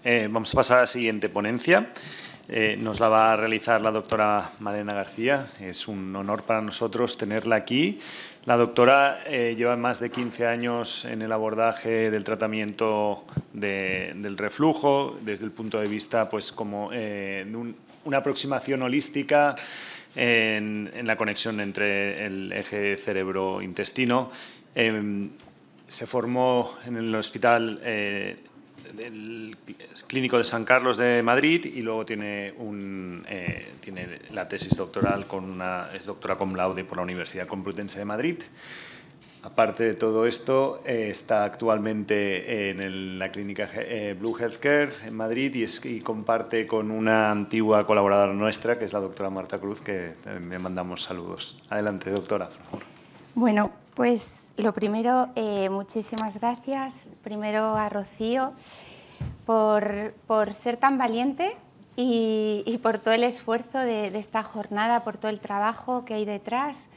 Vamos a pasar a la siguiente ponencia. Nos la va a realizar la doctora Malena García. Es un honor para nosotros tenerla aquí. La doctora lleva más de 15 años en el abordaje del tratamiento del reflujo, desde el punto de vista pues, como, de una aproximación holística en la conexión entre el eje cerebro-intestino. Se formó en el Hospital el Clínico de San Carlos de Madrid y luego tiene la tesis doctoral es doctora cum laude por la Universidad Complutense de Madrid. Aparte de todo esto, está actualmente en la clínica Blue Healthcare en Madrid y comparte con una antigua colaboradora nuestra, que es la doctora Marta Cruz, que le mandamos saludos. Adelante, doctora, por favor. Bueno, pues lo primero, muchísimas gracias. Primero a Rocío por ser tan valiente y por todo el esfuerzo de esta jornada, por todo el trabajo que hay detrás.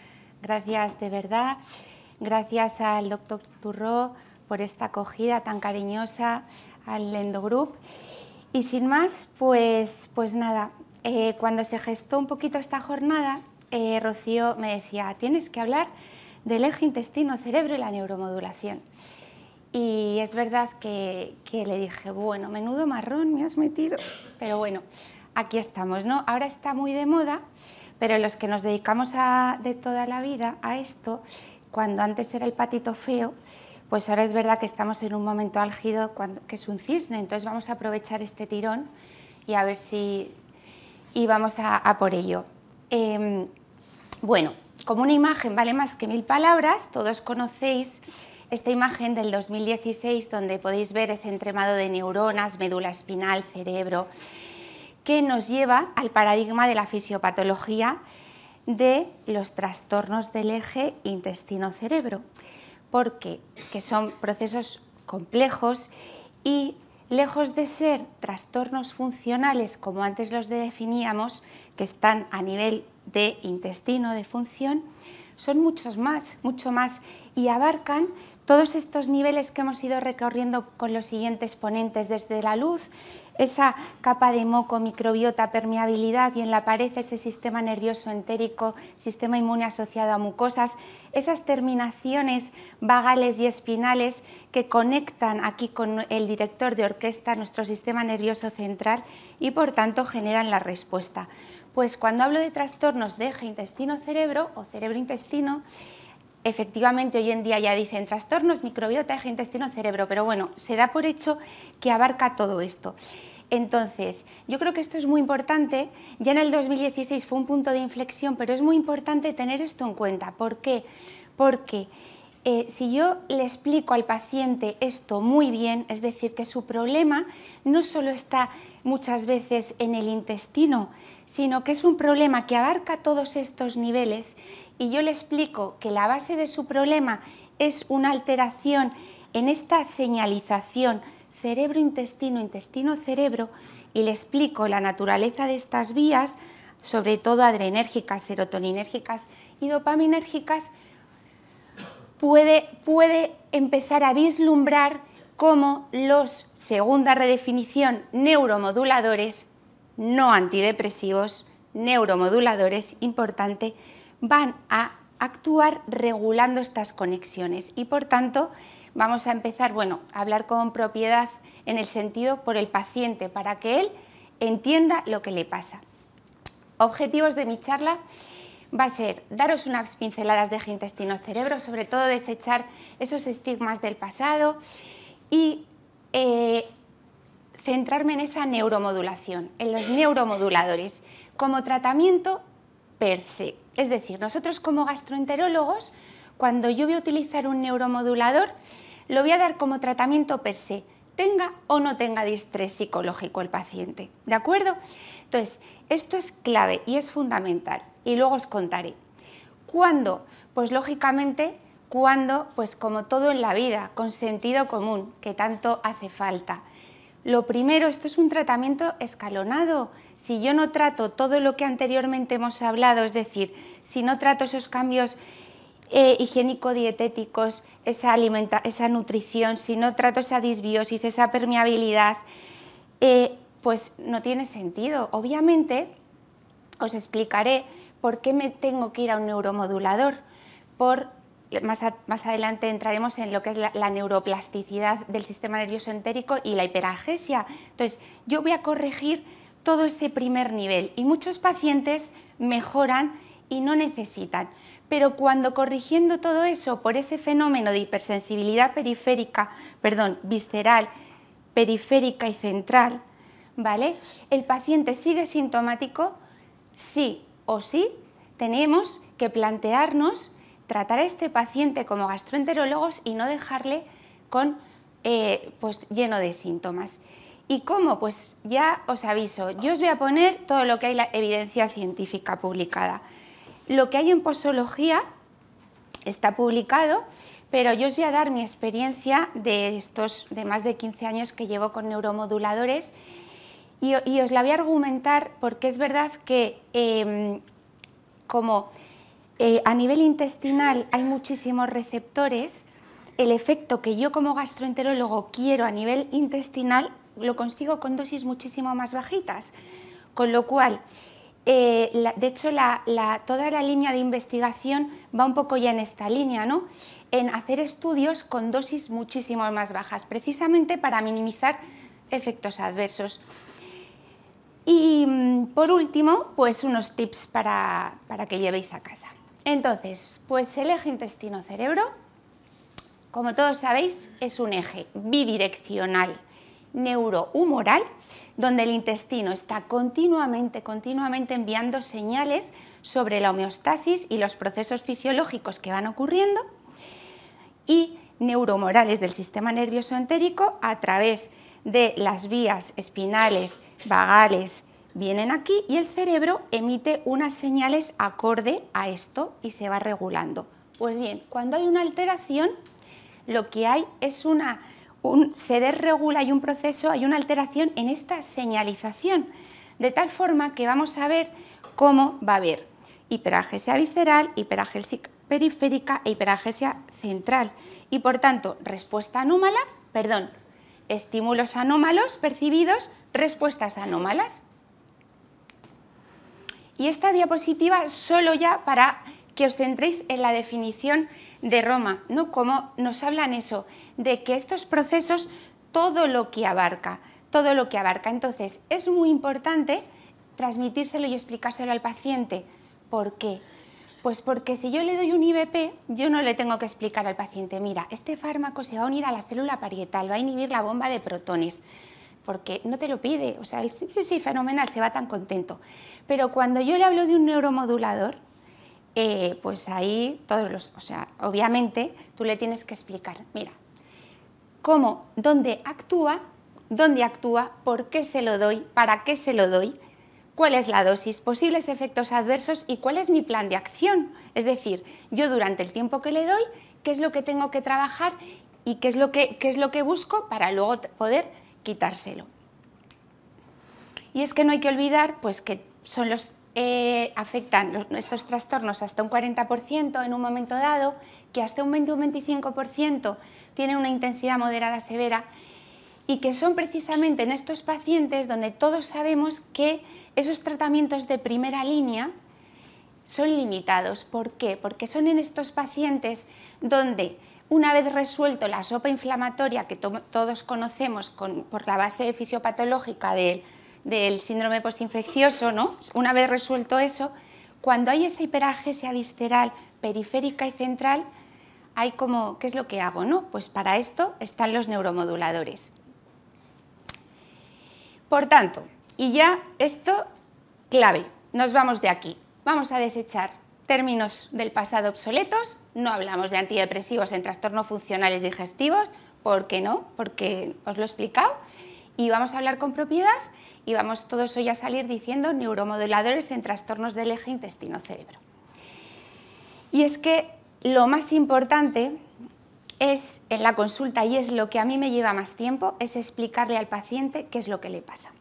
Gracias de verdad. Gracias al doctor Turró por esta acogida tan cariñosa, al Endogroup. Y sin más, pues nada, cuando se gestó un poquito esta jornada, Rocío me decía, tienes que hablar del eje intestino-cerebro y la neuromodulación. Y es verdad que le dije, bueno, menudo marrón me has metido, pero bueno, aquí estamos, ¿no? Ahora está muy de moda, pero los que nos dedicamos de toda la vida a esto, cuando antes era el patito feo, pues ahora es verdad que estamos en un momento álgido que es un cisne, entonces vamos a aprovechar este tirón y a ver si... y vamos a por ello. Bueno, como una imagen vale más que 1000 palabras, todos conocéis esta imagen del 2016 donde podéis ver ese entramado de neuronas, médula espinal, cerebro, que nos lleva al paradigma de la fisiopatología de los trastornos del eje intestino-cerebro, porque son procesos complejos y lejos de ser trastornos funcionales, como antes los definíamos, que están a nivel de intestino, de función, son mucho más, y abarcan todos estos niveles que hemos ido recorriendo con los siguientes ponentes, desde la luz, esa capa de moco, microbiota, permeabilidad, y en la pared ese sistema nervioso entérico, sistema inmune asociado a mucosas, esas terminaciones vagales y espinales que conectan aquí con el director de orquesta, nuestro sistema nervioso central, y por tanto generan la respuesta. Pues cuando hablo de trastornos de eje intestino-cerebro o cerebro-intestino, efectivamente hoy en día ya dicen trastornos, microbiota, eje intestino-cerebro, pero bueno, se da por hecho que abarca todo esto. Entonces, yo creo que esto es muy importante, ya en el 2016 fue un punto de inflexión, pero es muy importante tener esto en cuenta. ¿Por qué? Porque si yo le explico al paciente esto muy bien, es decir, que su problema no solo está muchas veces en el intestino, sino que es un problema que abarca todos estos niveles, y yo le explico que la base de su problema es una alteración en esta señalización cerebro-intestino, intestino-cerebro, y le explico la naturaleza de estas vías, sobre todo adrenérgicas, serotoninérgicas y dopaminérgicas, puede empezar a vislumbrar cómo los, segunda redefinición, neuromoduladores, no antidepresivos, neuromoduladores, importante, van a actuar regulando estas conexiones y por tanto vamos a empezar a hablar con propiedad en el sentido por el paciente para que él entienda lo que le pasa. Objetivos de mi charla va a ser daros unas pinceladas de eje intestino-cerebro, sobre todo desechar esos estigmas del pasado y centrarme en esa neuromodulación, en los neuromoduladores, como tratamiento per se. Es decir, nosotros como gastroenterólogos, cuando yo voy a utilizar un neuromodulador, lo voy a dar como tratamiento per se, tenga o no tenga distrés psicológico el paciente, ¿de acuerdo? Entonces, esto es clave y es fundamental, y luego os contaré. ¿Cuándo? Pues lógicamente, cuando, pues como todo en la vida, con sentido común, que tanto hace falta. Lo primero, esto es un tratamiento escalonado. Si yo no trato todo lo que anteriormente hemos hablado, es decir, si no trato esos cambios higiénico-dietéticos, esa nutrición, si no trato esa disbiosis, esa permeabilidad, pues no tiene sentido. Obviamente, os explicaré por qué me tengo que ir a un neuromodulador. Más adelante entraremos en lo que es la neuroplasticidad del sistema nervioso entérico y la hiperalgesia. Entonces, yo voy a corregir todo ese primer nivel y muchos pacientes mejoran y no necesitan. Pero cuando corrigiendo todo eso por ese fenómeno de hipersensibilidad visceral, periférica y central, ¿vale? El paciente sigue sintomático, sí o sí, tenemos que plantearnos tratar a este paciente como gastroenterólogos y no dejarle pues lleno de síntomas. ¿Y cómo? Pues ya os aviso, yo os voy a poner todo lo que hay la evidencia científica publicada. Lo que hay en posología está publicado, pero yo os voy a dar mi experiencia de más de 15 años que llevo con neuromoduladores y os la voy a argumentar porque es verdad que a nivel intestinal hay muchísimos receptores, el efecto que yo como gastroenterólogo quiero a nivel intestinal lo consigo con dosis muchísimo más bajitas, con lo cual, de hecho, toda la línea de investigación va un poco ya en esta línea, ¿no? En hacer estudios con dosis muchísimo más bajas, precisamente para minimizar efectos adversos. Y por último, pues unos tips para que llevéis a casa. Entonces, pues el eje intestino-cerebro, como todos sabéis, es un eje bidireccional neurohumoral, donde el intestino está continuamente enviando señales sobre la homeostasis y los procesos fisiológicos que van ocurriendo, y neurohumorales del sistema nervioso entérico a través de las vías espinales, vagales, vienen aquí y el cerebro emite unas señales acorde a esto y se va regulando. Pues bien, cuando hay una alteración, lo que hay es se desregula, hay un proceso, hay una alteración en esta señalización, de tal forma que vamos a ver cómo va a haber hiperalgesia visceral, hiperalgesia periférica e hiperalgesia central. Y por tanto, estímulos anómalos percibidos, respuestas anómalas. Y esta diapositiva solo ya para que os centréis en la definición de Roma, ¿no? Como nos hablan eso, de que estos procesos, todo lo que abarca. Entonces, es muy importante transmitírselo y explicárselo al paciente. ¿Por qué? Pues porque si yo le doy un IVP, yo no le tengo que explicar al paciente, mira, este fármaco se va a unir a la célula parietal, va a inhibir la bomba de protones, porque no te lo pide, o sea, sí, fenomenal, se va tan contento. Pero cuando yo le hablo de un neuromodulador, pues ahí obviamente tú le tienes que explicar, mira, dónde actúa, por qué se lo doy, para qué se lo doy, cuál es la dosis, posibles efectos adversos y cuál es mi plan de acción. Es decir, yo durante el tiempo que le doy, qué es lo que tengo que trabajar y qué es lo que busco para luego poder quitárselo. Y es que no hay que olvidar pues, que son afectan estos trastornos hasta un 40% en un momento dado, que hasta un 20 o un 25% tienen una intensidad moderada severa y que son precisamente en estos pacientes donde todos sabemos que esos tratamientos de primera línea son limitados. ¿Por qué? Porque son en estos pacientes donde una vez resuelto la sopa inflamatoria que todos conocemos por la base fisiopatológica del síndrome posinfeccioso, ¿no? Una vez resuelto eso, cuando hay esa hiperalgesia visceral, periférica y central, hay ¿qué es lo que hago? ¿No? Pues para esto están los neuromoduladores. Por tanto, y ya esto, clave, nos vamos de aquí. Vamos a desechar términos del pasado obsoletos, no hablamos de antidepresivos en trastornos funcionales digestivos, ¿por qué no? Porque os lo he explicado, y vamos a hablar con propiedad y vamos todos hoy a salir diciendo neuromoduladores en trastornos del eje intestino-cerebro. Y es que lo más importante es en la consulta, y es lo que a mí me lleva más tiempo, es explicarle al paciente qué es lo que le pasa.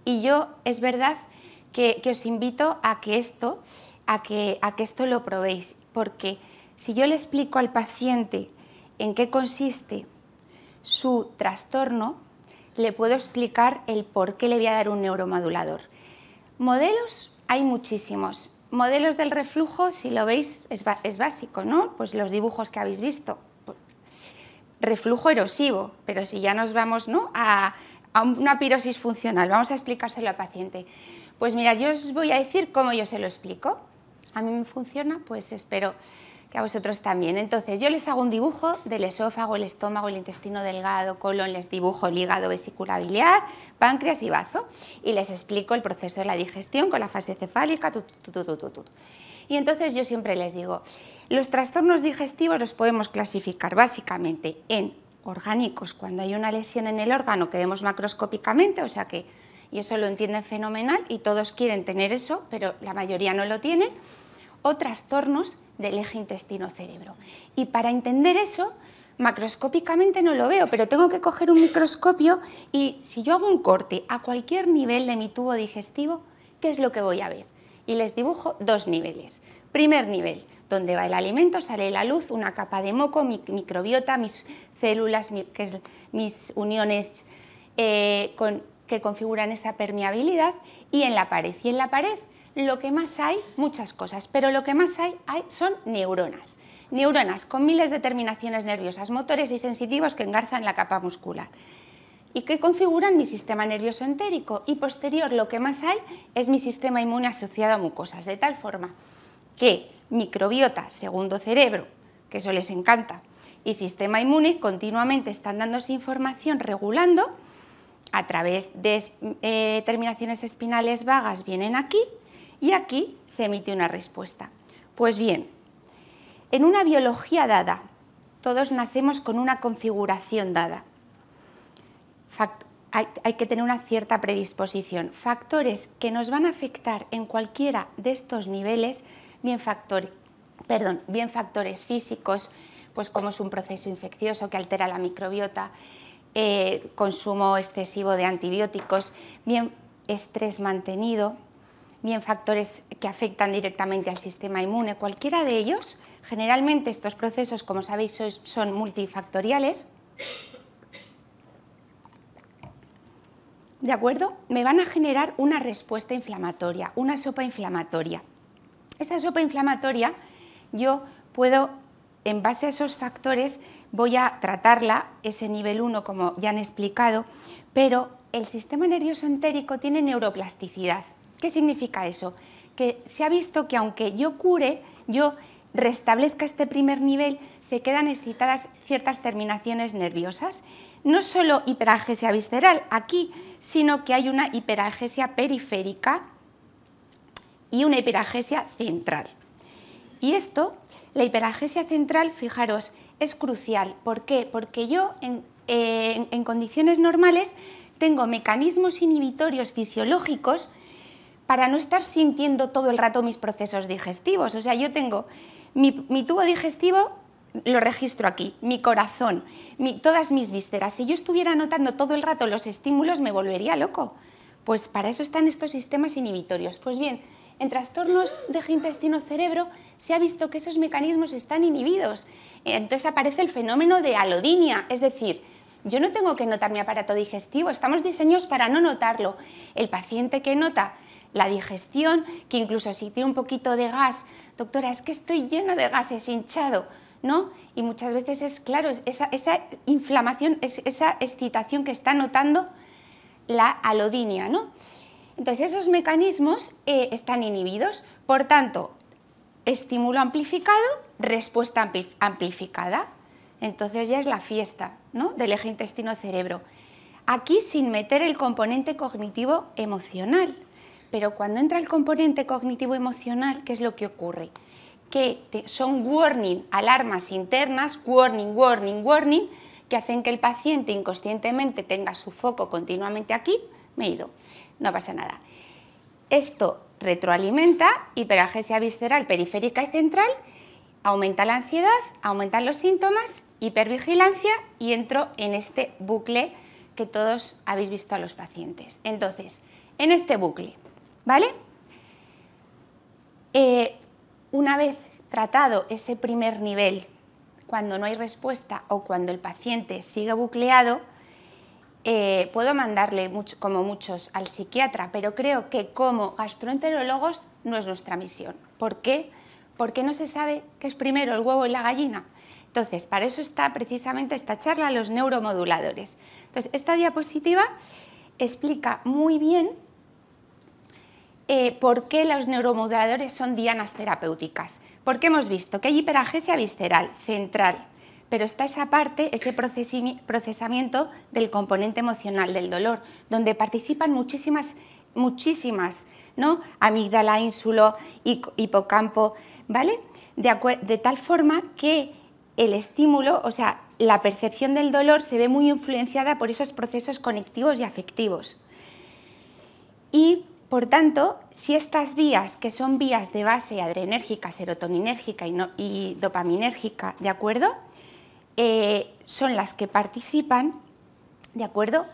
Y yo, es verdad que os invito a que esto lo probéis, porque si yo le explico al paciente en qué consiste su trastorno, le puedo explicar el por qué le voy a dar un neuromodulador. Modelos hay muchísimos. Modelos del reflujo, si lo veis, es básico, ¿no? Pues los dibujos que habéis visto. Reflujo erosivo, pero si ya nos vamos, ¿no?, a una pirosis funcional, vamos a explicárselo al paciente. Pues mirad, yo os voy a decir cómo yo se lo explico. A mí me funciona, pues espero que a vosotros también. Entonces, yo les hago un dibujo del esófago, el estómago, el intestino delgado, colon, les dibujo el hígado, vesícula biliar, páncreas y bazo, y les explico el proceso de la digestión con la fase cefálica, Y entonces yo siempre les digo, los trastornos digestivos los podemos clasificar básicamente en orgánicos, cuando hay una lesión en el órgano que vemos macroscópicamente, o sea que, y eso lo entienden fenomenal, y todos quieren tener eso, pero la mayoría no lo tienen, o trastornos del eje intestino-cerebro. Y para entender eso, macroscópicamente no lo veo, pero tengo que coger un microscopio y si yo hago un corte a cualquier nivel de mi tubo digestivo, ¿qué es lo que voy a ver? Y les dibujo dos niveles. Primer nivel, donde va el alimento, sale la luz, una capa de moco, mi microbiota, mis células, mis uniones que configuran esa permeabilidad, y en la pared. Y en la pared lo que más hay, muchas cosas, pero lo que más hay son neuronas. Neuronas con miles de terminaciones nerviosas, motores y sensitivos que engarzan la capa muscular y que configuran mi sistema nervioso entérico. Y posterior lo que más hay es mi sistema inmune asociado a mucosas, de tal forma que microbiota, segundo cerebro, que eso les encanta, y sistema inmune continuamente están dándose información, regulando a través de terminaciones espinales vagas, vienen aquí, y aquí se emite una respuesta. Pues bien, en una biología dada, todos nacemos con una configuración dada. Hay que tener una cierta predisposición. Factores que nos van a afectar en cualquiera de estos niveles, bien factores físicos, pues como es un proceso infeccioso que altera la microbiota, consumo excesivo de antibióticos, bien estrés mantenido, bien factores que afectan directamente al sistema inmune, cualquiera de ellos. Generalmente estos procesos, como sabéis, son multifactoriales, ¿de acuerdo? Me van a generar una respuesta inflamatoria, una sopa inflamatoria. Esa sopa inflamatoria yo puedo, en base a esos factores, voy a tratarla, ese nivel 1, como ya han explicado, pero el sistema nervioso entérico tiene neuroplasticidad. ¿Qué significa eso? Que se ha visto que aunque yo cure, yo restablezca este primer nivel, se quedan excitadas ciertas terminaciones nerviosas. No solo hiperalgesia visceral aquí, sino que hay una hiperalgesia periférica y una hiperalgesia central. Y esto, la hiperalgesia central, fijaros, es crucial. ¿Por qué? Porque yo en condiciones normales tengo mecanismos inhibitorios fisiológicos para no estar sintiendo todo el rato mis procesos digestivos. O sea, yo tengo mi tubo digestivo, lo registro aquí, mi corazón, todas mis vísceras. Si yo estuviera notando todo el rato los estímulos, me volvería loco. Pues para eso están estos sistemas inhibitorios. Pues bien, en trastornos de eje intestino-cerebro se ha visto que esos mecanismos están inhibidos. Entonces aparece el fenómeno de alodinia, es decir, yo no tengo que notar mi aparato digestivo, estamos diseñados para no notarlo. El paciente que nota la digestión, que incluso si tiene un poquito de gas, doctora, es que estoy lleno de gases, hinchado, ¿no? Y muchas veces es, claro, esa inflamación, esa excitación que está notando la alodinia, ¿no? Entonces esos mecanismos están inhibidos, por tanto, estímulo amplificado, respuesta amplificada. Entonces ya es la fiesta, ¿no?, del eje intestino-cerebro. Aquí sin meter el componente cognitivo emocional. Pero cuando entra el componente cognitivo-emocional, ¿qué es lo que ocurre? Que son warning, alarmas internas, warning, warning, warning, que hacen que el paciente inconscientemente tenga su foco continuamente aquí. Me he ido, no pasa nada. Esto retroalimenta hiperalgesia visceral periférica y central, aumenta la ansiedad, aumentan los síntomas, hipervigilancia y entro en este bucle que todos habéis visto a los pacientes. Entonces, en este bucle, ¿vale? Una vez tratado ese primer nivel, cuando no hay respuesta o cuando el paciente sigue bucleado, puedo mandarle, como muchos, al psiquiatra, pero creo que como gastroenterólogos no es nuestra misión. ¿Por qué? Porque no se sabe qué es primero, el huevo y la gallina. Entonces, para eso está precisamente esta charla, los neuromoduladores. Entonces, esta diapositiva explica muy bien por qué los neuromoduladores son dianas terapéuticas. Porque hemos visto que hay hiperagesia visceral, central, pero está esa parte, ese procesamiento del componente emocional del dolor, donde participan muchísimas, ¿no? Amígdala, ínsulo, hipocampo, ¿vale? De tal forma que el estímulo, o sea, la percepción del dolor se ve muy influenciada por esos procesos conectivos y afectivos. Y, por tanto, si estas vías, que son vías de base adrenérgica, serotoninérgica y dopaminérgica, ¿de acuerdo?, son las que participan, ¿de acuerdo?,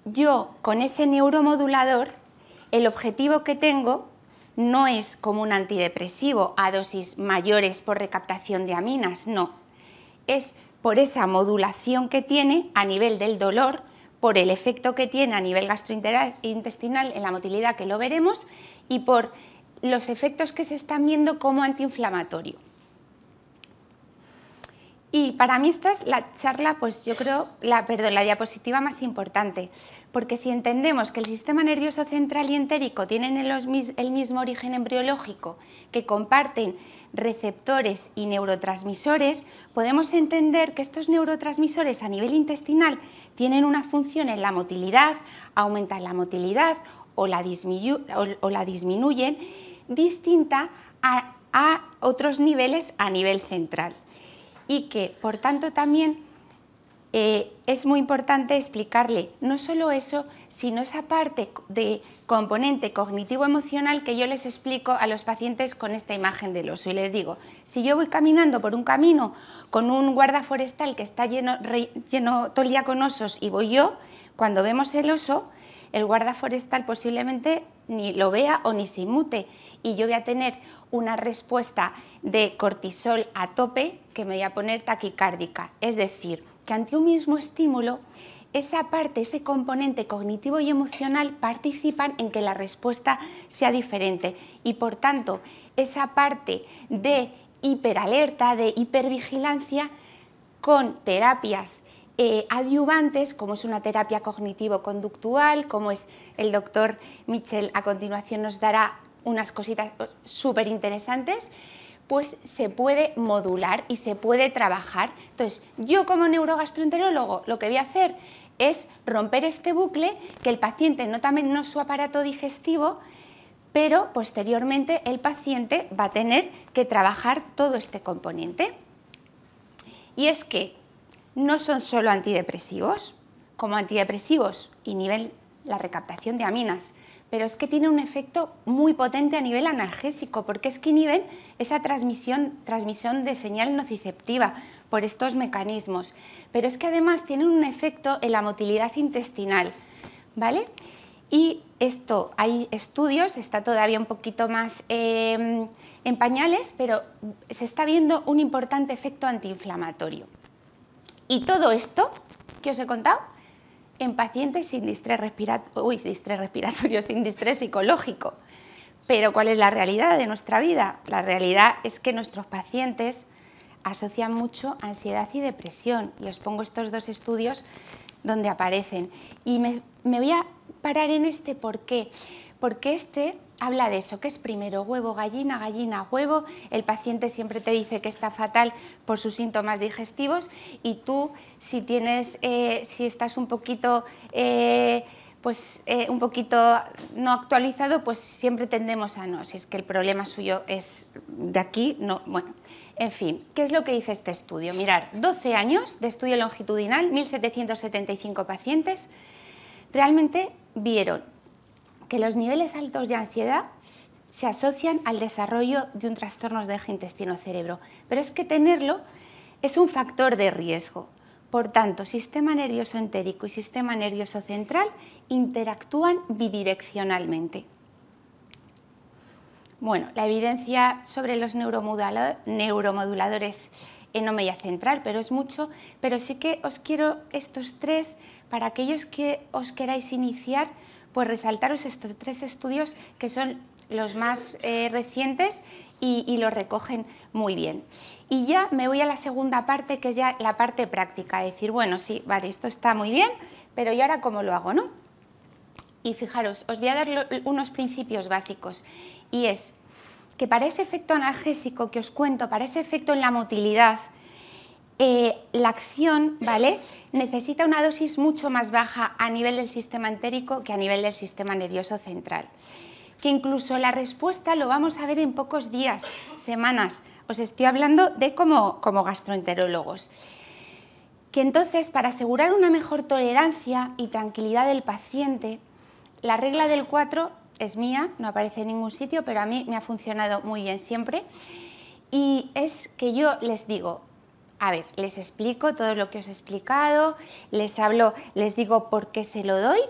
yo con ese neuromodulador, el objetivo que tengo no es como un antidepresivo a dosis mayores por recaptación de aminas, no. Es por esa modulación que tiene a nivel del dolor, por el efecto que tiene a nivel gastrointestinal en la motilidad, que lo veremos, y por los efectos que se están viendo como antiinflamatorio. Y para mí esta es la charla, pues yo creo, la diapositiva más importante, porque si entendemos que el sistema nervioso central y entérico tienen el mismo origen embriológico, que comparten receptores y neurotransmisores, podemos entender que estos neurotransmisores a nivel intestinal tienen una función en la motilidad, aumentan la motilidad o la disminuyen, distinta a otros niveles a nivel central. Y que, por tanto, también es muy importante explicarle no solo eso, sino esa parte de componente cognitivo-emocional que yo les explico a los pacientes con esta imagen del oso. Y les digo, si yo voy caminando por un camino con un guarda forestal que está lleno todo el día con osos y voy yo, cuando vemos el oso, el guarda forestal posiblemente ni lo vea o ni se inmute, y yo voy a tener una respuesta de cortisol a tope que me voy a poner taquicárdica. Es decir, que ante un mismo estímulo, esa parte, ese componente cognitivo y emocional participan en que la respuesta sea diferente, y por tanto esa parte de hiperalerta, de hipervigilancia, con terapias adyuvantes, como es una terapia cognitivo-conductual, como es el doctor Michel, a continuación nos dará unas cositas súper interesantes, pues se puede modular y se puede trabajar. Entonces, yo como neurogastroenterólogo lo que voy a hacer es romper este bucle, que el paciente nota menos su aparato digestivo, pero posteriormente el paciente va a tener que trabajar todo este componente. Y es que no son solo antidepresivos, como antidepresivos inhiben la recaptación de aminas, pero es que tienen un efecto muy potente a nivel analgésico, porque es que inhiben esa transmisión de señal nociceptiva por estos mecanismos, pero es que además tienen un efecto en la motilidad intestinal, ¿vale? Y esto, hay estudios, está todavía un poquito más en pañales, pero se está viendo un importante efecto antiinflamatorio. Y todo esto que os he contado en pacientes sin distrés respiratorio, sin distrés psicológico. Pero ¿cuál es la realidad de nuestra vida? La realidad es que nuestros pacientes asocian mucho ansiedad y depresión. Y os pongo estos dos estudios donde aparecen. Y me voy a parar en este ¿por qué? Porque este habla de eso, que es primero huevo, gallina, gallina, huevo. El paciente siempre te dice que está fatal por sus síntomas digestivos, y tú, si estás un poquito no actualizado, pues siempre tendemos a no, si es que el problema suyo es de aquí, no, bueno. En fin, ¿qué es lo que dice este estudio? Mirar, 12 años de estudio longitudinal, 1.775 pacientes, realmente vieron que los niveles altos de ansiedad se asocian al desarrollo de un trastorno de eje intestino-cerebro, pero es que tenerlo es un factor de riesgo. Por tanto, sistema nervioso entérico y sistema nervioso central interactúan bidireccionalmente. Bueno, la evidencia sobre los neuromoduladores no me voy a centrar, pero es mucho, pero sí que os quiero estos 3, para aquellos que os queráis iniciar, pues resaltaros estos 3 estudios que son los más recientes y los recogen muy bien. Y ya me voy a la segunda parte, que es ya la parte práctica, decir, bueno, sí, vale, esto está muy bien, pero ¿y ahora cómo lo hago, no? Y fijaros, os voy a dar unos principios básicos, y es que para ese efecto analgésico que os cuento, para ese efecto en la motilidad, la acción, ¿vale?, necesita una dosis mucho más baja a nivel del sistema entérico que a nivel del sistema nervioso central. Que incluso la respuesta lo vamos a ver en pocos días, semanas. Os estoy hablando de como gastroenterólogos. Que entonces, para asegurar una mejor tolerancia y tranquilidad del paciente, la regla del 4 es mía, no aparece en ningún sitio, pero a mí me ha funcionado muy bien siempre. Y es que yo les digo, a ver, les explico todo lo que os he explicado, les hablo, les digo por qué se lo doy,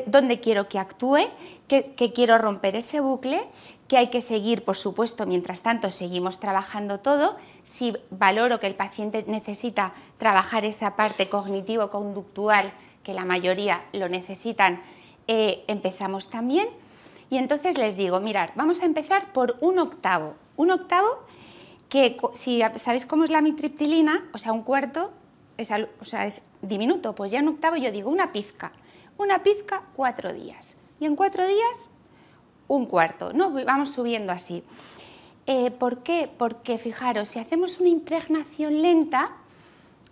dónde quiero que actúe, que quiero romper ese bucle, que hay que seguir, por supuesto, mientras tanto seguimos trabajando todo. Si valoro que el paciente necesita trabajar esa parte cognitivo-conductual, que la mayoría lo necesitan, empezamos también. Y entonces les digo, mirad, vamos a empezar por 1/8. 1/8, que si sabéis cómo es la amitriptilina, o sea, 1/4, es diminuto, pues ya 1/8 yo digo una pizca 4 días. Y en 4 días, 1/4, ¿no? Vamos subiendo así. ¿Por qué? Porque fijaros, si hacemos una impregnación lenta,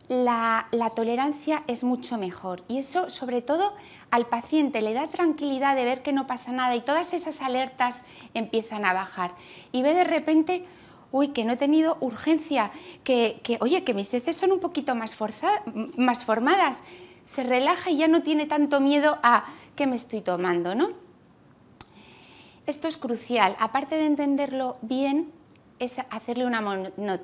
la tolerancia es mucho mejor. Y eso, sobre todo, al paciente le da tranquilidad de ver que no pasa nada y todas esas alertas empiezan a bajar. Y ve de repente, uy, que no he tenido urgencia, oye, que mis heces son un poquito más formadas. Se relaja y ya no tiene tanto miedo a qué me estoy tomando, ¿no? Esto es crucial. Aparte de entenderlo bien, es hacerle una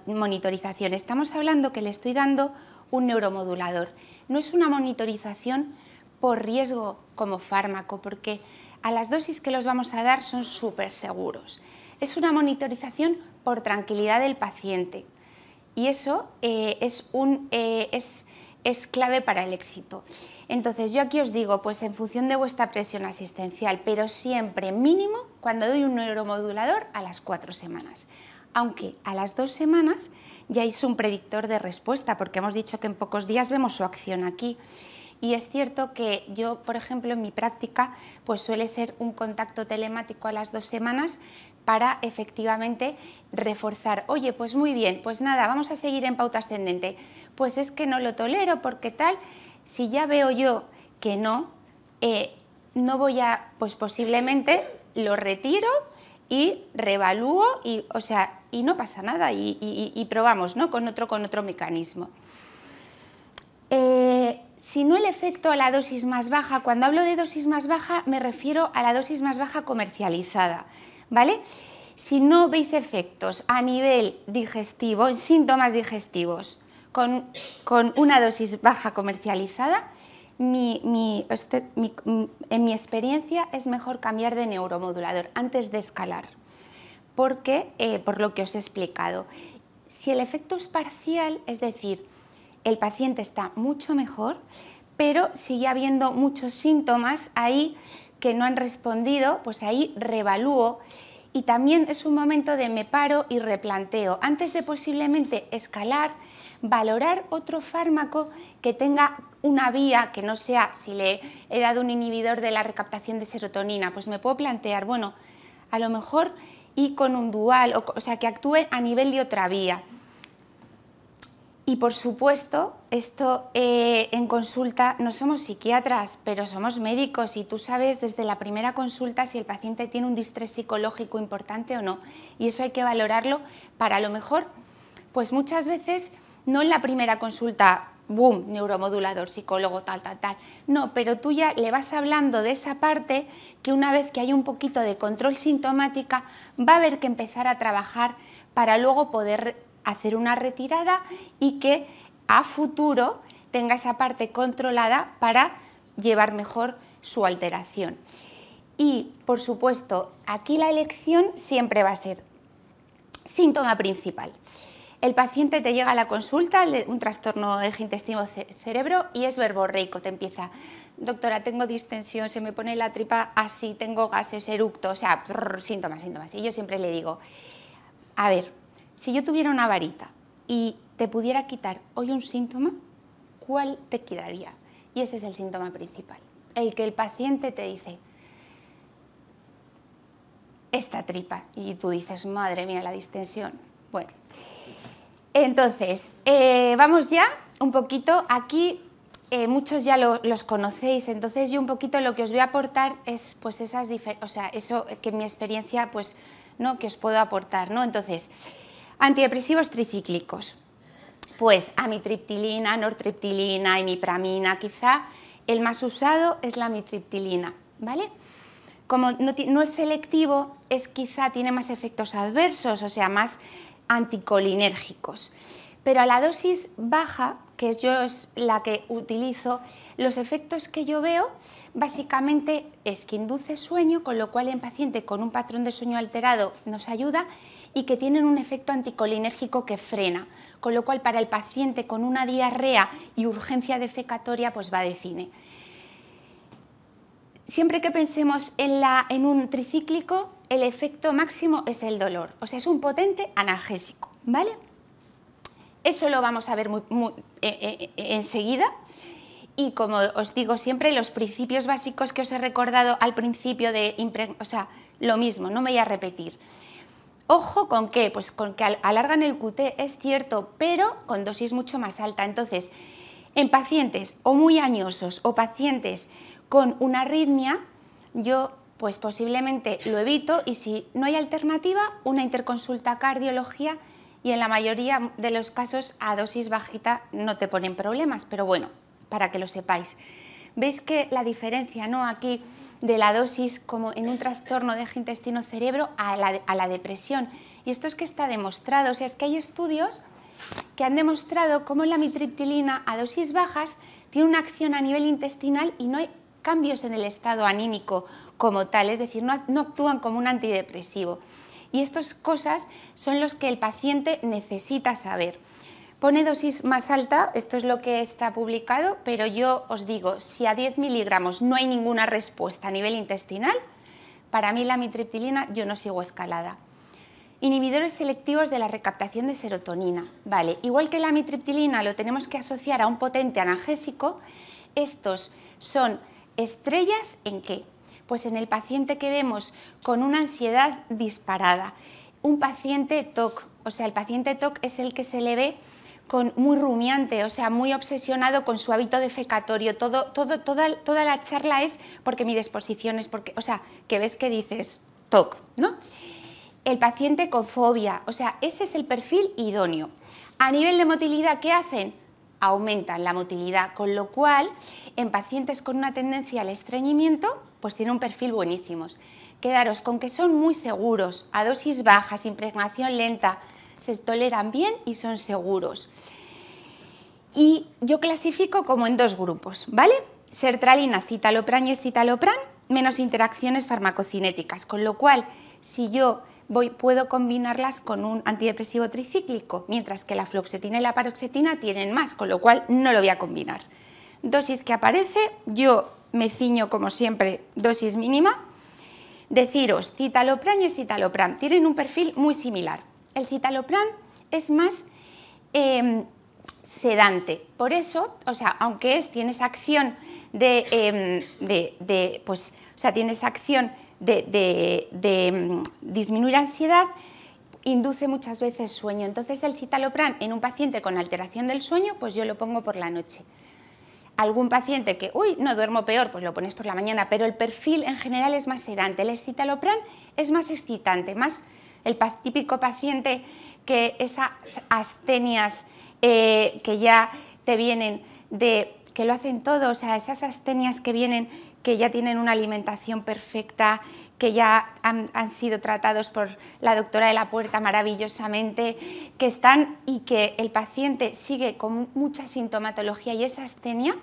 monitorización. Estamos hablando que le estoy dando un neuromodulador. No es una monitorización por riesgo como fármaco, porque a las dosis que los vamos a dar son súper seguros. Es una monitorización por tranquilidad del paciente. Y eso es clave para el éxito. Entonces yo aquí os digo, pues en función de vuestra presión asistencial, pero siempre mínimo cuando doy un neuromodulador a las 4 semanas. Aunque a las 2 semanas ya es un predictor de respuesta, porque hemos dicho que en pocos días vemos su acción aquí. Y es cierto que yo, por ejemplo, en mi práctica, pues suele ser un contacto telemático a las 2 semanas para efectivamente reforzar. Oye, pues muy bien, pues nada, vamos a seguir en pauta ascendente. Pues es que no lo tolero porque tal, si ya veo yo que no voy a, pues posiblemente lo retiro y reevalúo y no pasa nada y probamos, ¿no?, con otro mecanismo. Si no el efecto a la dosis más baja, cuando hablo de dosis más baja me refiero a la dosis más baja comercializada, ¿vale? Si no veis efectos a nivel digestivo, síntomas digestivos, con una dosis baja comercializada, en mi experiencia es mejor cambiar de neuromodulador antes de escalar, porque, por lo que os he explicado, si el efecto es parcial, es decir, el paciente está mucho mejor, pero sigue habiendo muchos síntomas ahí que no han respondido, pues ahí reevalúo. Y también es un momento de me paro y replanteo. Antes de posiblemente escalar, valorar otro fármaco que tenga una vía que no sea, si le he dado un inhibidor de la recaptación de serotonina, pues me puedo plantear, bueno, a lo mejor y con un dual, o sea, que actúe a nivel de otra vía. Y por supuesto, esto en consulta no somos psiquiatras, pero somos médicos y tú sabes desde la primera consulta si el paciente tiene un distrés psicológico importante o no. Y eso hay que valorarlo para a lo mejor, pues muchas veces, no en la primera consulta, boom, neuromodulador, psicólogo, tal. No, pero tú ya le vas hablando de esa parte que una vez que hay un poquito de control sintomática va a haber que empezar a trabajar para luego poder hacer una retirada y que a futuro tenga esa parte controlada para llevar mejor su alteración. Y, por supuesto, aquí la elección siempre va a ser síntoma principal. El paciente te llega a la consulta, un trastorno de eje intestino-cerebro, y es verborreico, te empieza: doctora, tengo distensión, se me pone la tripa así, tengo gases, eructo, o sea, síntomas. Y yo siempre le digo, a ver, si yo tuviera una varita y te pudiera quitar hoy un síntoma, ¿cuál te quitaría? Y ese es el síntoma principal, el que el paciente te dice: esta tripa, y tú dices, madre mía, la distensión. Bueno, entonces, vamos ya un poquito, aquí muchos ya los conocéis, entonces yo un poquito lo que os voy a aportar es pues esas diferencias, o sea, eso que en mi experiencia pues, ¿no?, que os puedo aportar, ¿no? Entonces, antidepresivos tricíclicos, pues amitriptilina, nortriptilina, imipramina, quizá el más usado es la amitriptilina, ¿vale? Como no es selectivo, tiene más efectos adversos, o sea, más anticolinérgicos. Pero a la dosis baja, que es la que utilizo, los efectos que yo veo básicamente es que induce sueño, con lo cual en paciente con un patrón de sueño alterado nos ayuda, y que tienen un efecto anticolinérgico que frena, con lo cual para el paciente con una diarrea y urgencia defecatoria pues va de cine. Siempre que pensemos en un tricíclico, el efecto máximo es el dolor, o sea, es un potente analgésico, ¿vale? Eso lo vamos a ver enseguida, y como os digo siempre, los principios básicos que os he recordado al principio, o sea, lo mismo, no me voy a repetir. Ojo con qué, pues con que alargan el QT, es cierto, pero con dosis mucho más alta. Entonces, en pacientes o muy añosos o pacientes con una arritmia, yo pues posiblemente lo evito, y si no hay alternativa, una interconsulta a cardiología, y en la mayoría de los casos a dosis bajita no te ponen problemas, pero bueno, para que lo sepáis. ¿Veis que la diferencia, ¿no?, aquí de la dosis como en un trastorno de eje intestino-cerebro a la depresión? Y esto es que está demostrado, o sea, es que hay estudios que han demostrado cómo la amitriptilina a dosis bajas tiene una acción a nivel intestinal y no hay cambios en el estado anímico como tal, es decir, no actúan como un antidepresivo. Y estas cosas son los que el paciente necesita saber. Pone dosis más alta, esto es lo que está publicado, pero yo os digo, si a 10 miligramos no hay ninguna respuesta a nivel intestinal, para mí la amitriptilina yo no sigo escalada. Inhibidores selectivos de la recaptación de serotonina, vale, igual que la amitriptilina lo tenemos que asociar a un potente analgésico, estos son estrellas ¿en qué? Pues en el paciente que vemos con una ansiedad disparada, un paciente TOC, o sea, el paciente TOC es el que se le ve muy rumiante, o sea, muy obsesionado con su hábito defecatorio, toda la charla es porque mi disposición es porque, o sea, que ves que dices TOC, ¿no? El paciente con fobia, o sea, ese es el perfil idóneo. A nivel de motilidad, ¿qué hacen? Aumentan la motilidad, con lo cual en pacientes con una tendencia al estreñimiento pues tiene un perfil buenísimo. Quedaros con que son muy seguros, a dosis bajas, impregnación lenta, se toleran bien y son seguros. Y yo clasifico como en dos grupos, ¿vale? Sertralina, citalopram y escitalopram, menos interacciones farmacocinéticas, con lo cual si yo puedo combinarlas con un antidepresivo tricíclico, mientras que la fluoxetina y la paroxetina tienen más, con lo cual no lo voy a combinar. Dosis que aparece, yo me ciño como siempre, dosis mínima. Deciros, citalopram y escitalopram tienen un perfil muy similar. El citalopram es más sedante, por eso, o sea, aunque tiene esa acción de disminuir ansiedad, induce muchas veces sueño. Entonces el citalopram en un paciente con alteración del sueño, pues yo lo pongo por la noche. Algún paciente que, uy, no duermo peor, pues lo pones por la mañana, pero el perfil en general es más sedante. El escitalopram es más excitante, más el típico paciente que esas astenias que ya te vienen que lo hacen todo, o sea, esas astenias que vienen, que ya tienen una alimentación perfecta, que ya han sido tratados por la doctora de la Puerta maravillosamente, que están y que el paciente sigue con mucha sintomatología y esa astenia,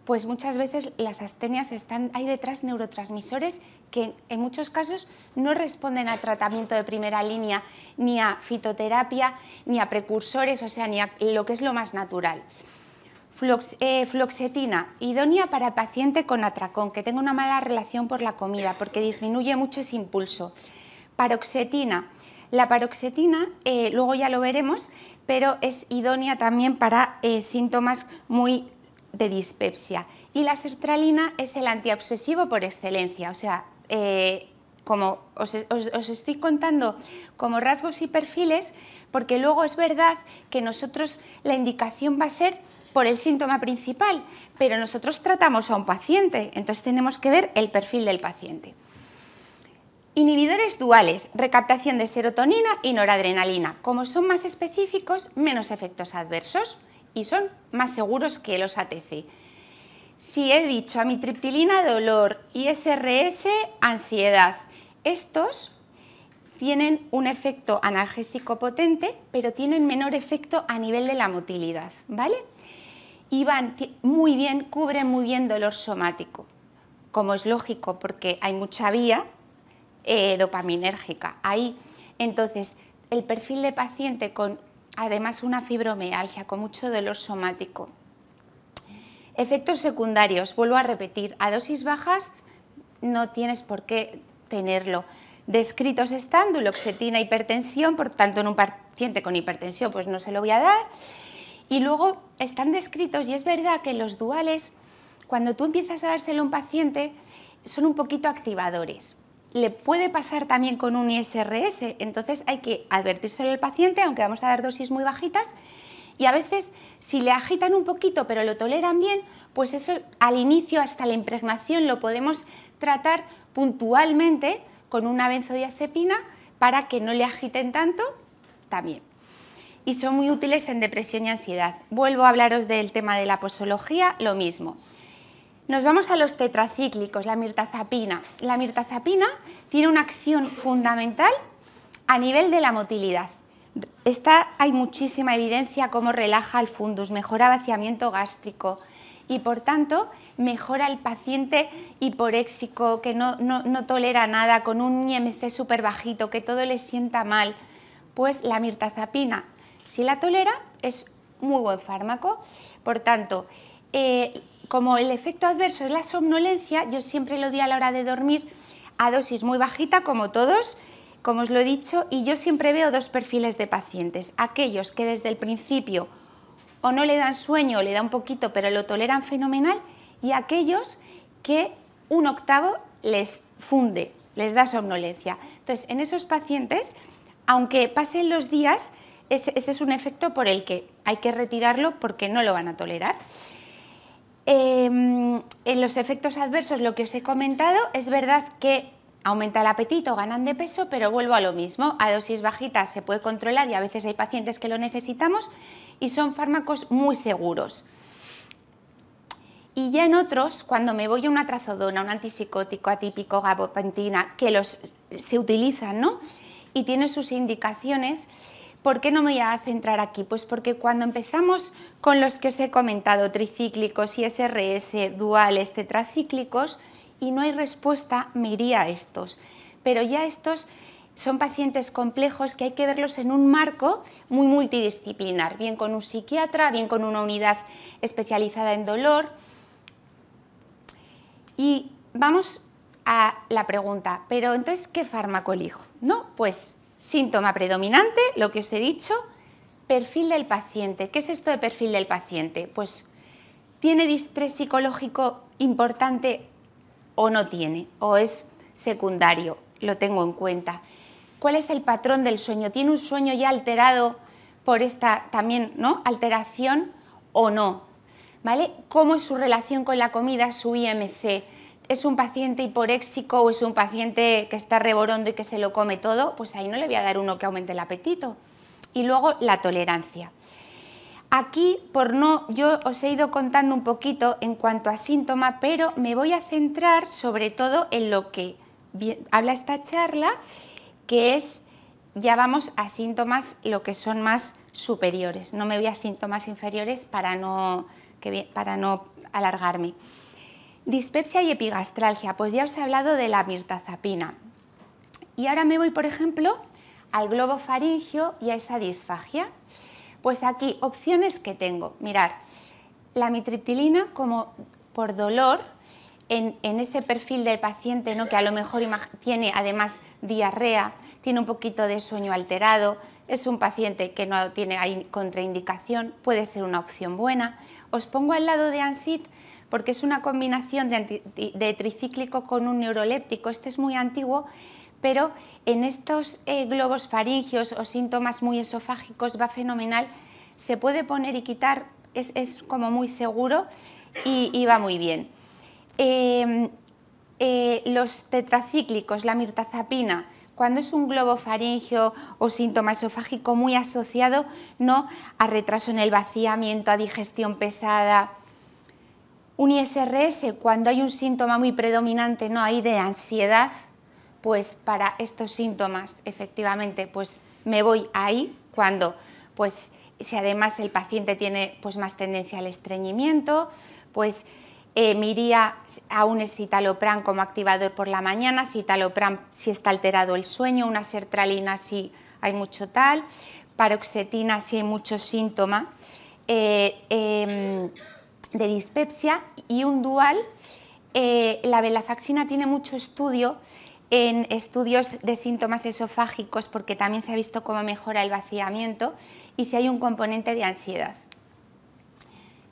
pues muchas veces las astenias hay detrás neurotransmisores que en muchos casos no responden al tratamiento de primera línea, ni a fitoterapia, ni a precursores, o sea, ni a lo que es lo más natural. Fluoxetina, idónea para paciente con atracón, que tenga una mala relación por la comida, porque disminuye mucho ese impulso. Paroxetina. La paroxetina, luego ya lo veremos, pero es idónea también para síntomas muy de dispepsia. Y la sertralina es el antiobsesivo por excelencia, o sea, como os estoy contando como rasgos y perfiles, porque luego es verdad que nosotros la indicación va a ser por el síntoma principal, pero nosotros tratamos a un paciente, entonces tenemos que ver el perfil del paciente. Inhibidores duales, recaptación de serotonina y noradrenalina. Como son más específicos, menos efectos adversos y son más seguros que los ATC. Si he dicho amitriptilina, dolor, ISRS, ansiedad, estos tienen un efecto analgésico potente, pero tienen menor efecto a nivel de la motilidad, ¿vale? Y van muy bien, cubren muy bien dolor somático, como es lógico, porque hay mucha vía dopaminérgica ahí. Entonces, el perfil de paciente con además una fibromialgia, con mucho dolor somático. Efectos secundarios, vuelvo a repetir, a dosis bajas no tienes por qué tenerlo. Descritos están duloxetina, hipertensión, por tanto en un paciente con hipertensión pues no se lo voy a dar. Y luego están descritos, y es verdad que los duales, cuando tú empiezas a dárselo a un paciente, son un poquito activadores. Le puede pasar también con un ISRS, entonces hay que advertírselo al paciente, aunque vamos a dar dosis muy bajitas, y a veces si le agitan un poquito pero lo toleran bien, pues eso al inicio hasta la impregnación lo podemos tratar puntualmente con una benzodiazepina para que no le agiten tanto también. Y son muy útiles en depresión y ansiedad. Vuelvo a hablaros del tema de la posología, lo mismo. Nos vamos a los tetracíclicos, la mirtazapina. La mirtazapina tiene una acción fundamental a nivel de la motilidad. Hay muchísima evidencia cómo relaja el fundus, mejora vaciamiento gástrico y por tanto mejora el paciente hiporéxico que no tolera nada, con un IMC súper bajito, que todo le sienta mal. Pues la mirtazapina, si la tolera, es muy buen fármaco. Por tanto, como el efecto adverso es la somnolencia, yo siempre lo doy a la hora de dormir a dosis muy bajita, como todos, como os lo he dicho, y yo siempre veo dos perfiles de pacientes. Aquellos que desde el principio o no le dan sueño o le da un poquito, pero lo toleran fenomenal, y aquellos que un octavo les funde, les da somnolencia. Entonces, en esos pacientes, aunque pasen los días, ese es un efecto por el que hay que retirarlo porque no lo van a tolerar. En los efectos adversos, lo que os he comentado, es verdad que aumenta el apetito, ganan de peso, pero vuelvo a lo mismo, a dosis bajitas se puede controlar y a veces hay pacientes que lo necesitamos y son fármacos muy seguros. Y ya en otros, cuando me voy a una trazodona, un antipsicótico atípico, gabapentina, que se utilizan, ¿no? Y tienen sus indicaciones. ¿Por qué no me voy a centrar aquí? Pues porque cuando empezamos con los que os he comentado, tricíclicos, ISRS, duales, tetracíclicos, y no hay respuesta, me iría a estos. Pero ya estos son pacientes complejos que hay que verlos en un marco muy multidisciplinar, bien con un psiquiatra, bien con una unidad especializada en dolor. Y vamos a la pregunta, pero entonces, ¿qué fármaco elijo? ¿No? Pues síntoma predominante, lo que os he dicho, perfil del paciente. ¿Qué es esto de perfil del paciente? Pues, ¿tiene distrés psicológico importante o no tiene? ¿O es secundario? Lo tengo en cuenta. ¿Cuál es el patrón del sueño? ¿Tiene un sueño ya alterado por esta también, ¿no?, alteración o no? ¿Vale? ¿Cómo es su relación con la comida, su IMC? ¿Es un paciente hiporéxico o es un paciente que está reborondo y que se lo come todo? Pues ahí no le voy a dar uno que aumente el apetito. Y luego la tolerancia. Aquí, yo os he ido contando un poquito en cuanto a síntoma, pero me voy a centrar sobre todo en lo que habla esta charla, que es, ya vamos a síntomas lo que son más superiores. No me voy a síntomas inferiores para no para no alargarme. Dispepsia y epigastralgia, pues ya os he hablado de la mirtazapina. Y ahora me voy, por ejemplo, al globo faríngeo y a esa disfagia. Pues aquí, opciones que tengo. Mirad, la amitriptilina como por dolor en ese perfil del paciente, ¿no?, que a lo mejor tiene además diarrea, tiene un poquito de sueño alterado, es un paciente que no tiene ahí contraindicación, puede ser una opción buena. Os pongo al lado de Ansit porque es una combinación de tricíclico con un neuroléptico. Este es muy antiguo, pero en estos globos faringios o síntomas muy esofágicos va fenomenal. Se puede poner y quitar, es como muy seguro y va muy bien. Los tetracíclicos, la mirtazapina, cuando es un globo faríngeo o síntoma esofágico muy asociado, ¿no?, a retraso en el vaciamiento, a digestión pesada. Un ISRS, cuando hay un síntoma muy predominante, ¿no?, ahí de ansiedad, pues para estos síntomas, efectivamente, pues me voy ahí, cuando, pues si además el paciente tiene pues más tendencia al estreñimiento, pues me iría a un escitalopram como activador por la mañana, citalopram si está alterado el sueño, una sertralina si hay mucho tal, paroxetina si hay mucho síntoma de dispepsia, y un dual. La venlafaxina tiene mucho estudio en estudios de síntomas esofágicos porque también se ha visto cómo mejora el vaciamiento y si hay un componente de ansiedad.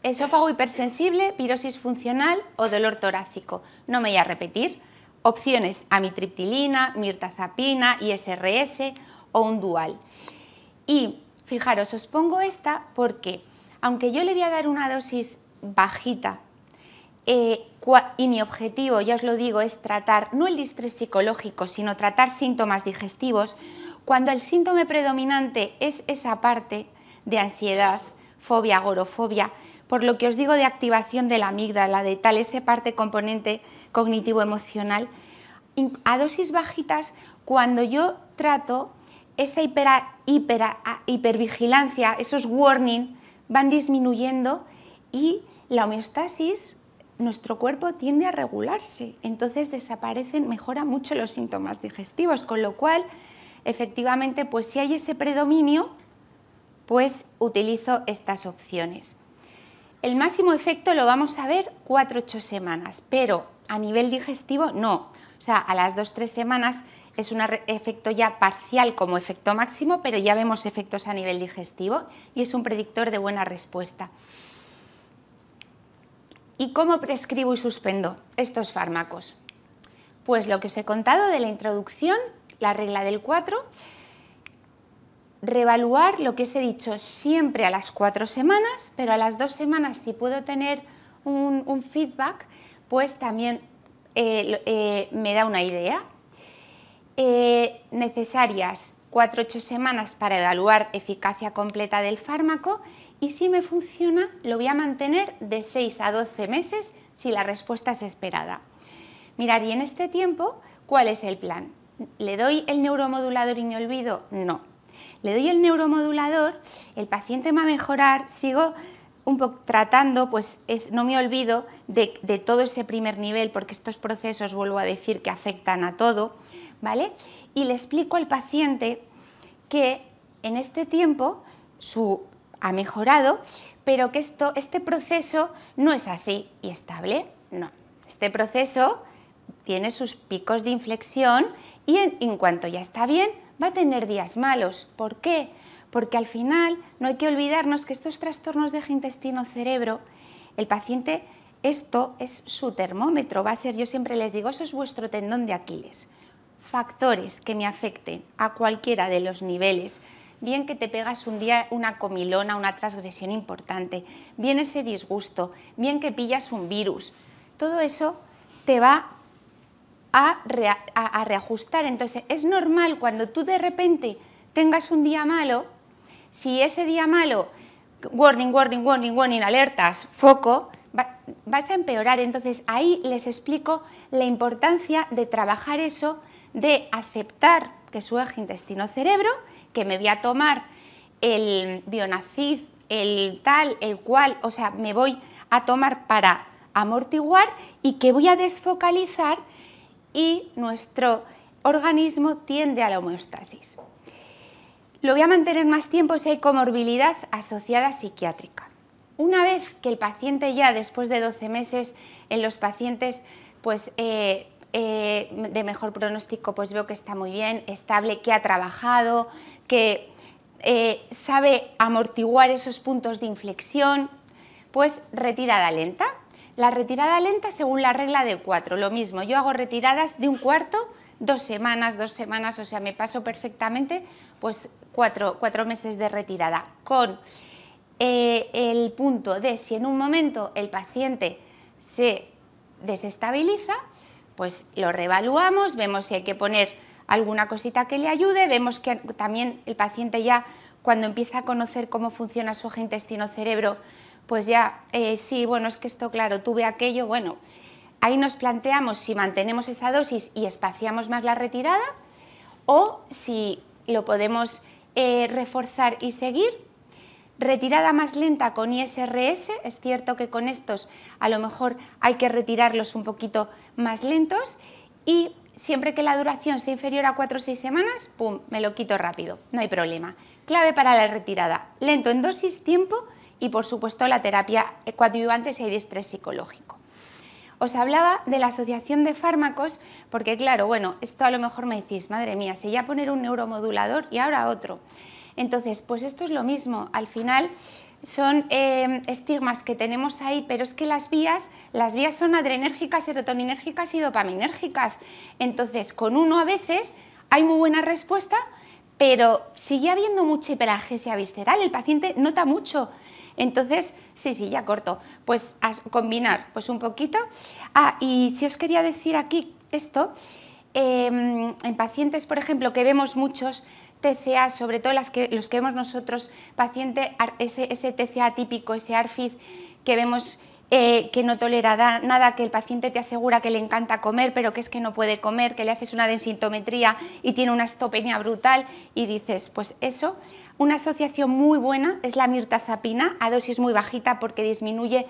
Esófago hipersensible, pirosis funcional o dolor torácico. No me voy a repetir. Opciones: amitriptilina, mirtazapina, ISRS o un dual. Y fijaros, os pongo esta porque, aunque yo le voy a dar una dosis bajita, y mi objetivo, ya os lo digo, es tratar no el distrés psicológico, sino tratar síntomas digestivos, cuando el síntoma predominante es esa parte de ansiedad, fobia, agorafobia, por lo que os digo de activación de la amígdala, de tal ese parte componente cognitivo-emocional, a dosis bajitas, cuando yo trato esa hipervigilancia, esos warning van disminuyendo y la homeostasis, nuestro cuerpo tiende a regularse, entonces desaparecen, mejora mucho los síntomas digestivos, con lo cual, efectivamente, pues si hay ese predominio, pues utilizo estas opciones. El máximo efecto lo vamos a ver 4-8 semanas, pero a nivel digestivo no. O sea, a las 2-3 semanas es un efecto ya parcial como efecto máximo, pero ya vemos efectos a nivel digestivo y es un predictor de buena respuesta. ¿Y cómo prescribo y suspendo estos fármacos? Pues lo que os he contado de la introducción, la regla del 4, reevaluar lo que os he dicho siempre a las 4 semanas, pero a las 2 semanas si puedo tener un feedback, pues también me da una idea. Necesarias 4-8 semanas para evaluar eficacia completa del fármaco y si me funciona lo voy a mantener de 6 a 12 meses si la respuesta es esperada. Mirad, y en este tiempo, ¿cuál es el plan? ¿Le doy el neuromodulador y me olvido? No. Le doy el neuromodulador, el paciente va a mejorar, sigo un poco tratando, pues no me olvido de todo ese primer nivel, porque estos procesos, vuelvo a decir, que afectan a todo, ¿vale? Y le explico al paciente que en este tiempo ha mejorado, pero que este proceso no es así y estable, no. Este proceso tiene sus picos de inflexión y en cuanto ya está bien, va a tener días malos. ¿Por qué? Porque al final no hay que olvidarnos que estos trastornos de eje intestino-cerebro, el paciente, esto es su termómetro, va a ser, yo siempre les digo, eso es vuestro tendón de Aquiles. Factores que me afecten a cualquiera de los niveles, bien que te pegas un día una comilona, una transgresión importante, bien ese disgusto, bien que pillas un virus, todo eso te va a reajustar. Entonces es normal cuando tú de repente tengas un día malo, si ese día malo, warning, warning, warning, warning, alertas, foco, vas a empeorar. Entonces ahí les explico la importancia de trabajar eso, de aceptar que su eje intestino-cerebro, que me voy a tomar el Bionacid, el tal, el cual, o sea, me voy a tomar para amortiguar y que voy a desfocalizar y nuestro organismo tiende a la homeostasis. Lo voy a mantener más tiempo si hay comorbilidad asociada psiquiátrica. Una vez que el paciente ya después de 12 meses en los pacientes pues, de mejor pronóstico, pues veo que está muy bien, estable, que ha trabajado, que sabe amortiguar esos puntos de inflexión, pues retirada lenta. La retirada lenta según la regla de 4, lo mismo, yo hago retiradas de un cuarto, 2 semanas, o sea, me paso perfectamente pues 4 meses de retirada, con el punto de si en un momento el paciente se desestabiliza, pues lo reevaluamos, vemos si hay que poner alguna cosita que le ayude, vemos que también el paciente ya cuando empieza a conocer cómo funciona su eje intestino-cerebro, pues ya, sí, bueno, es que esto, claro, tuve aquello, bueno, ahí nos planteamos si mantenemos esa dosis y espaciamos más la retirada o si lo podemos reforzar y seguir. Retirada más lenta con ISRS, es cierto que con estos a lo mejor hay que retirarlos un poquito más lentos y siempre que la duración sea inferior a 4 o 6 semanas, pum, me lo quito rápido, no hay problema. Clave para la retirada, lento en dosis, tiempo y por supuesto la terapia coadyuvante si hay distrés psicológico. Os hablaba de la asociación de fármacos porque claro, bueno, esto a lo mejor me decís, madre mía, si ya poner un neuromodulador y ahora otro. Entonces, pues esto es lo mismo, al final son estigmas que tenemos ahí, pero es que las vías son adrenérgicas, serotoninérgicas y dopaminérgicas. Entonces, con uno a veces hay muy buena respuesta, pero sigue habiendo mucha hiperalgesia visceral, el paciente nota mucho. Entonces, sí, ya corto, pues a combinar pues un poquito. Y si os quería decir aquí esto, en pacientes, por ejemplo, que vemos muchos TCA, sobre todo los que vemos nosotros, paciente, ese TCA típico, ese ARFID, que vemos que no tolera nada, que el paciente te asegura que le encanta comer, pero que es que no puede comer, que le haces una densitometría y tiene una osteopenia brutal y dices, pues eso, una asociación muy buena es la mirtazapina a dosis muy bajita porque disminuye,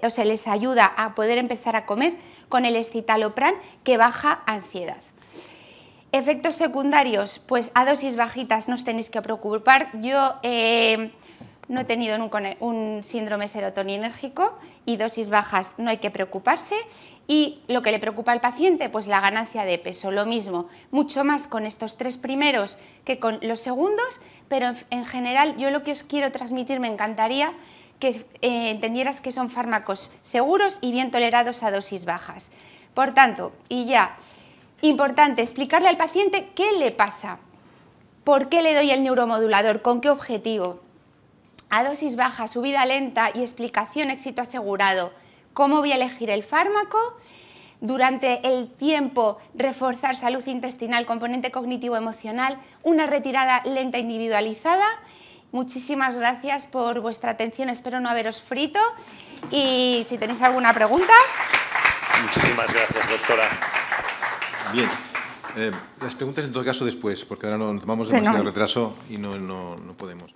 o sea, les ayuda a poder empezar a comer, con el escitalopram que baja ansiedad. Efectos secundarios, pues a dosis bajitas no os tenéis que preocupar. Yo no he tenido nunca un síndrome serotoninérgico y dosis bajas no hay que preocuparse. Y lo que le preocupa al paciente, pues la ganancia de peso, lo mismo, mucho más con estos 3 primeros que con los segundos, pero en general yo lo que os quiero transmitir, me encantaría que entendieras que son fármacos seguros y bien tolerados a dosis bajas. Por tanto, y ya, importante explicarle al paciente qué le pasa, por qué le doy el neuromodulador, con qué objetivo. A dosis baja, subida lenta y explicación, éxito asegurado. ¿Cómo voy a elegir el fármaco? Durante el tiempo, reforzar salud intestinal, componente cognitivo-emocional, una retirada lenta individualizada. Muchísimas gracias por vuestra atención, espero no haberos frito y si tenéis alguna pregunta. Muchísimas gracias, doctora. Bien, las preguntas en todo caso después, porque ahora nos tomamos demasiado retraso y no podemos.